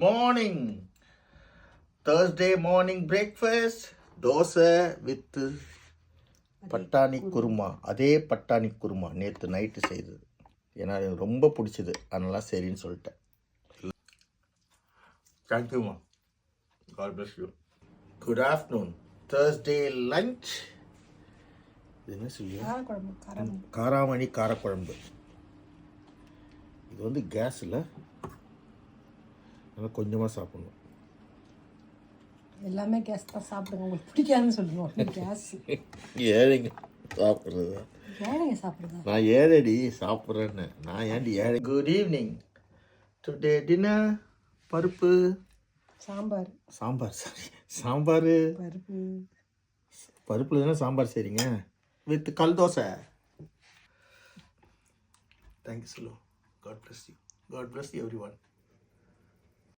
Morning. Thursday morning breakfast dosa with பட்டாணி குருமா. அதே பட்டாணி குருமா நேற்று நைட்டு செய்தது. ஏன்னா எனக்கு ரொம்ப பிடிச்சது, அதனால சரின்னு சொல்லிட்டேன். தேங்க்யூமா. God bless you. Good afternoon. Thursday lunch என்ன சொல்லுங்க? காராமணி காரக்குழம்பு. இது வந்து கேஸில் நல்லா கொஞ்சமாக சாப்பிடணும். எல்லாமே கேஸ் தான் சாப்பிடுங்க, உங்களுக்கு பிடிக்காதுன்னு சொல்லுவோம். கேஸ் ஏழைங்க சாப்பிட்றது. ஏழைங்க சாப்பிடுங்க. நான் ஏழடி சாப்பிட்றேன்னு. நான் ஏன்டி ஏழை? Good evening. டுடே டின்னர் பருப்பு சாம்பார். சாரி சாம்பார் பருப்பு. பருப்பில் தானே சாம்பார் செய்றீங்க வித் கல் தோசை. தேங்க்யூ சொல்லு. God bless you. God bless every one.